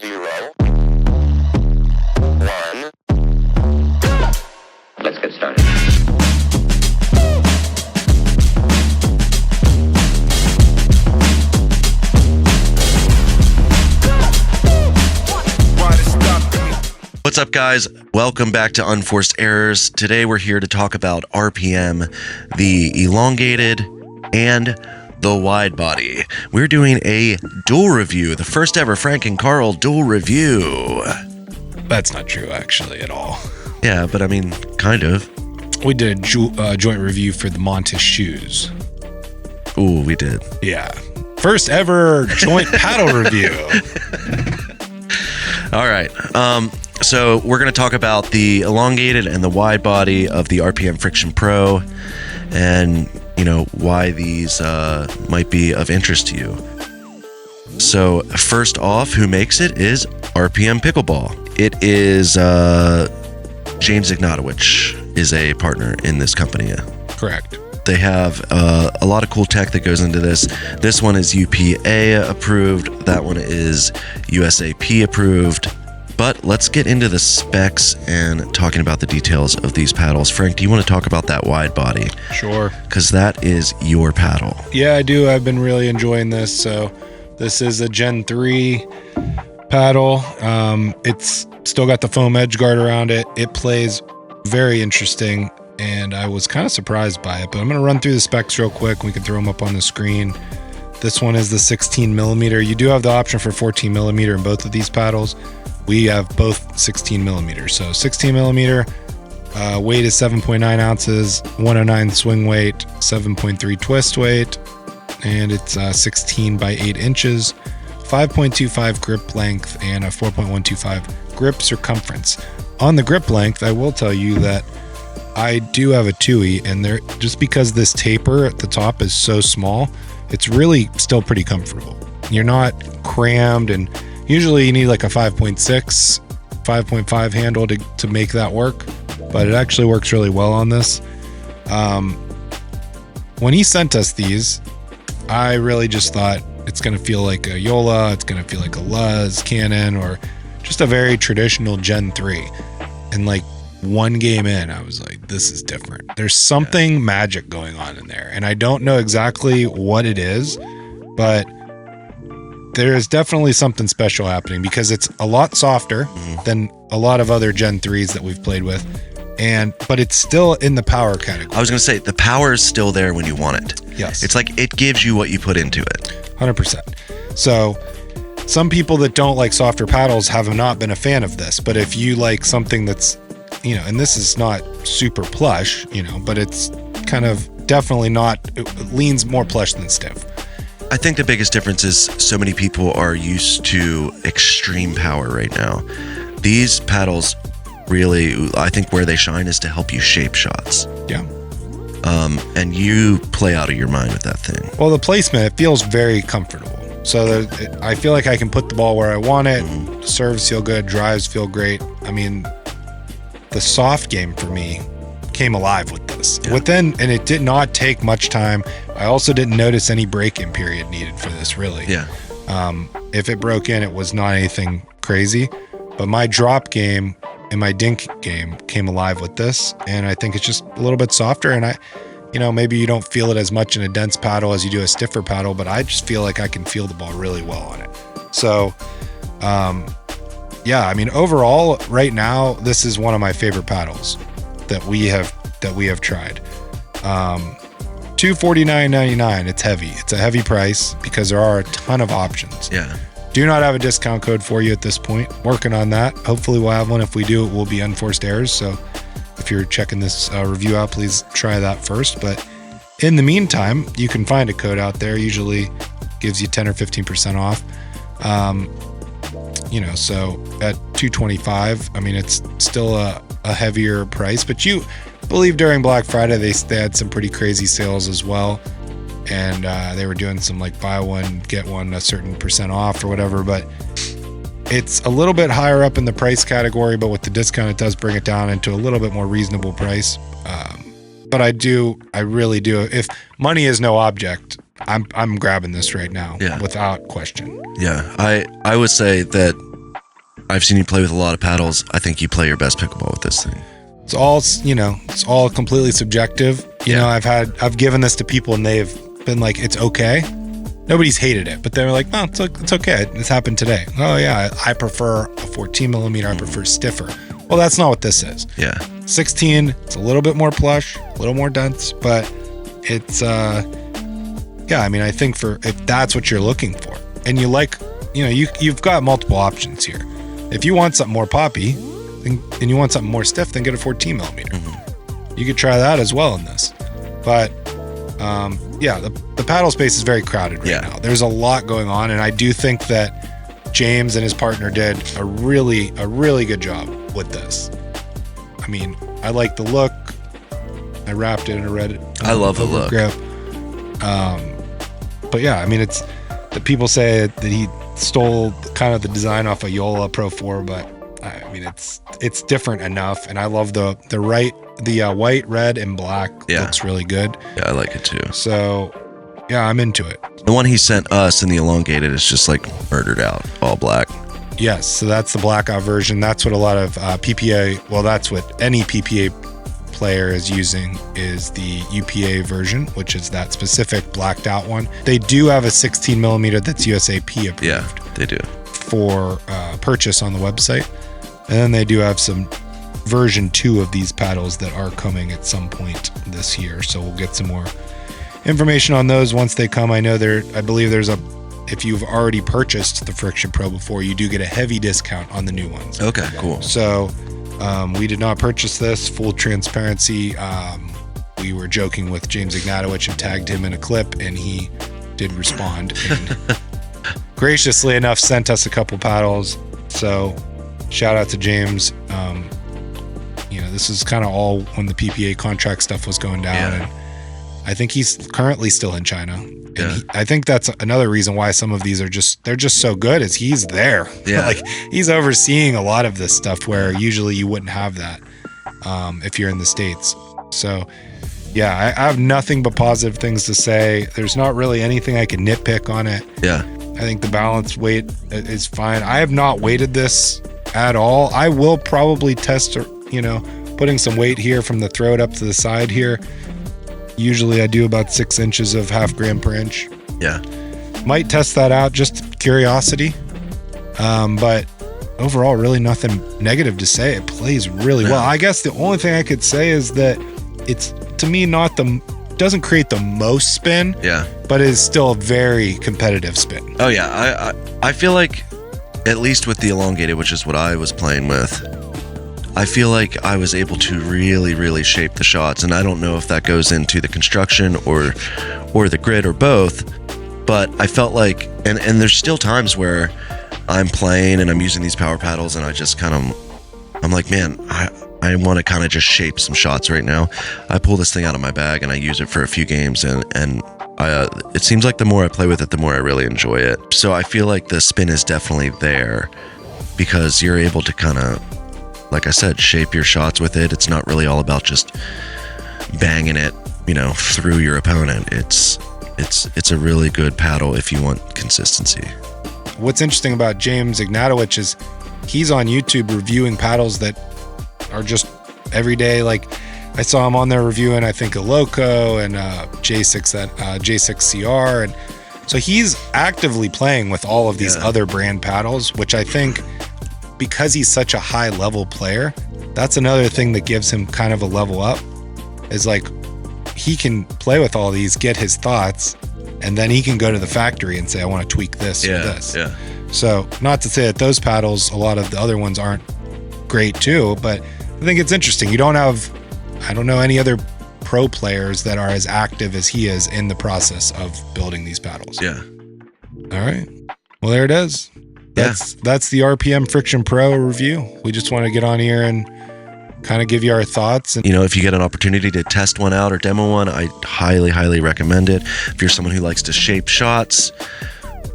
0, 1. Let's get started. What's up, guys? Welcome back to Unforced Errors. Today we're here to talk about RPM, the elongated, and the Widebody. We're doing a dual review, the first ever Frank and Carl dual review. That's not true, actually, at all. Yeah, but I mean, kind of. We did a joint review for the Montes shoes. Ooh, we did. Yeah. First ever joint paddle review. All right. So we're going to talk about the elongated and the wide body of the RPM Friction Pro and, you know, why these might be of interest to you. So first off, who makes it is RPM Pickleball. It is James Ignatowicz is a partner in this company. Correct. They have a lot of cool tech that goes into this. This one is UPA approved. That one is USAP approved. But let's get into the specs and talking about the details of these paddles. Frank, do you want to talk about that wide body? Sure. Because that is your paddle. Yeah, I do. I've been really enjoying this. So this is a Gen 3 paddle. It's still got the foam edge guard around it. It plays very interesting, and I was kind of surprised by it. But I'm going to run through the specs real quick. We can throw them up on the screen. This one is the 16 millimeter. You do have the option for 14 millimeter in both of these paddles. We have both 16 millimeters. So 16 millimeter, weight is 7.9 ounces, 109 swing weight, 7.3 twist weight, and it's 16 by 8 inches, 5.25 grip length, and a 4.125 grip circumference. On the grip length, I will tell you that I do have a TUI, and there, just because this taper at the top is so small, it's really still pretty comfortable. You're not crammed, and usually you need like a 5.6, 5.5 handle to make that work, but it actually works really well on this. When he sent us these, I really just thought it's going to feel like a Yola, it's going to feel like a Luz, Canon, or just a very traditional Gen 3. And like one game in, I was like, this is different. There's something magic going on in there, and I don't know exactly what it is, but there is definitely something special happening because it's a lot softer than a lot of other Gen 3s that we've played with, but it's still in the power category. I was going to say, the power is still there when you want it. Yes. It's like it gives you what you put into it. 100%. So some people that don't like softer paddles have not been a fan of this, but if you like something that's, you know, and this is not super plush, you know, but it's kind of definitely not, it leans more plush than stiff. I think the biggest difference is so many people are used to extreme power right now. These paddles really, I think where they shine is to help you shape shots. Yeah. And you play out of your mind with that thing. Well, the placement, it feels very comfortable. So I feel like I can put the ball where I want it. The serves feel good, drives feel great. I mean, the soft game for me came alive with this. Yeah. And it did not take much time. I also didn't notice any break-in period needed for this, really. Yeah. If it broke in, it was not anything crazy. But my drop game and my dink game came alive with this, and I think it's just a little bit softer. And maybe you don't feel it as much in a dense paddle as you do a stiffer paddle, but I just feel like I can feel the ball really well on it. So, yeah, I mean, overall, right now, this is one of my favorite paddles that we have tried. $249.99. It's heavy. It's a heavy price because there are a ton of options. Yeah. Do not have a discount code for you at this point. Working on that. Hopefully we'll have one. If we do, it will be Unforced Errors. So if you're checking this review out, please try that first. But in the meantime, you can find a code out there. Usually gives you 10 or 15% off. So at $225, I mean, it's still a heavier price, but you believe during Black Friday, they had some pretty crazy sales as well. And they were doing some like buy one, get one, a certain percent off or whatever, but it's a little bit higher up in the price category, but with the discount, it does bring it down into a little bit more reasonable price. But I really do. If money is no object, I'm grabbing this right now, Yeah. without question. Yeah, I would say that I've seen you play with a lot of paddles. I think you play your best pickleball with this thing. It's all completely subjective. I've given this to people and they've been like, it's okay. Nobody's hated it, but they're like, oh, it's okay. This happened today. Oh yeah, I prefer a 14 millimeter. I prefer stiffer. Well, that's not what this is. Yeah. 16, it's a little bit more plush, a little more dense, but it's, I think if that's what you're looking for and you like, you've got multiple options here. If you want something more poppy and you want something more stiff, then get a 14 millimeter. Mm-hmm. You could try that as well in this, but the paddle space is very crowded right now. There's a lot going on, and I do think that James and his partner did a really good job with this. I mean, I like the look. I wrapped it in a red. I love the look. Grip. But yeah, I mean, it's the people say that he stole kind of the design off a Yola Pro 4, but I mean, it's different enough, and I love the white, red, and black. Looks really good. Yeah, I like it too. So, yeah, I'm into it. The one he sent us in the elongated is just like murdered out, all black. Yes, so that's the blackout version. That's what a lot of PPA, well, that's what any PPA player is using, is the UPA version, which is that specific blacked out one. They do have a 16 millimeter that's USAP approved. Yeah, they do. For purchase on the website. And then they do have some version 2 of these paddles that are coming at some point this year. So we'll get some more information on those once they come. I believe there's if you've already purchased the Friction Pro before, you do get a heavy discount on the new ones. Okay, cool. So we did not purchase this. Full transparency. We were joking with James Ignatowicz and tagged him in a clip, and he did respond and graciously enough sent us a couple paddles. So shout out to James. This is kind of all when the PPA contract stuff was going down, and I think he's currently still in China. And I think that's another reason why some of these they're just so good, is he's there. Yeah. Like, he's overseeing a lot of this stuff where usually you wouldn't have that if you're in the States. So yeah, I have nothing but positive things to say. There's not really anything I can nitpick on it. Yeah. I think the balanced weight is fine. I have not weighted this at all. I will probably test, putting some weight here from the throat up to the side here. Usually I do about 6 inches of half gram per inch. Yeah. Might test that out, just curiosity. But overall, really nothing negative to say. It plays really well. I guess the only thing I could say is that it's, to me, doesn't create the most spin. Yeah. But is still a very competitive spin. Oh yeah. I feel like, at least with the elongated, which is what I was playing with, I feel like I was able to really shape the shots, and I don't know if that goes into the construction or the grid or both, but I felt like, and there's still times where I'm playing and I'm using these power paddles and I just I'm like, man, I want to kind of just shape some shots right now. I pull this thing out of my bag and I use it for a few games, and it seems like the more I play with it, the more I really enjoy it. So I feel like the spin is definitely there because you're able to kind of, like I said, shape your shots with it. It's not really all about just banging it, through your opponent. It's a really good paddle if you want consistency. What's interesting about James Ignatowicz is he's on YouTube reviewing paddles that are just everyday. Like, I saw him on there reviewing, I think, a Loco and J6CR, and so he's actively playing with all of these other brand paddles, which I think, because he's such a high level player, that's another thing that gives him kind of a level up, is like, he can play with all these, get his thoughts, and then he can go to the factory and say, I want to tweak this or this. Yeah. So, not to say that those paddles, a lot of the other ones aren't great too, but I think it's interesting. I don't know any other pro players that are as active as he is in the process of building these paddles. Yeah. All right. Well, there it is. That's the RPM Friction Pro review. We just want to get on here and kind of give you our thoughts. And if you get an opportunity to test one out or demo one, I highly recommend it. If you're someone who likes to shape shots,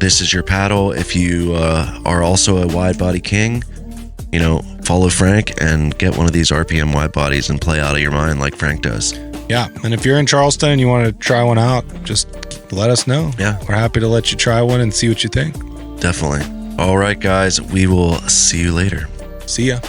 this is your paddle. If you are also a wide body king, follow Frank and get one of these RPM wide bodies and play out of your mind like Frank does. Yeah. And if you're in Charleston and you want to try one out, just let us know. Yeah. We're happy to let you try one and see what you think. Definitely. All right, guys, we will see you later. See ya.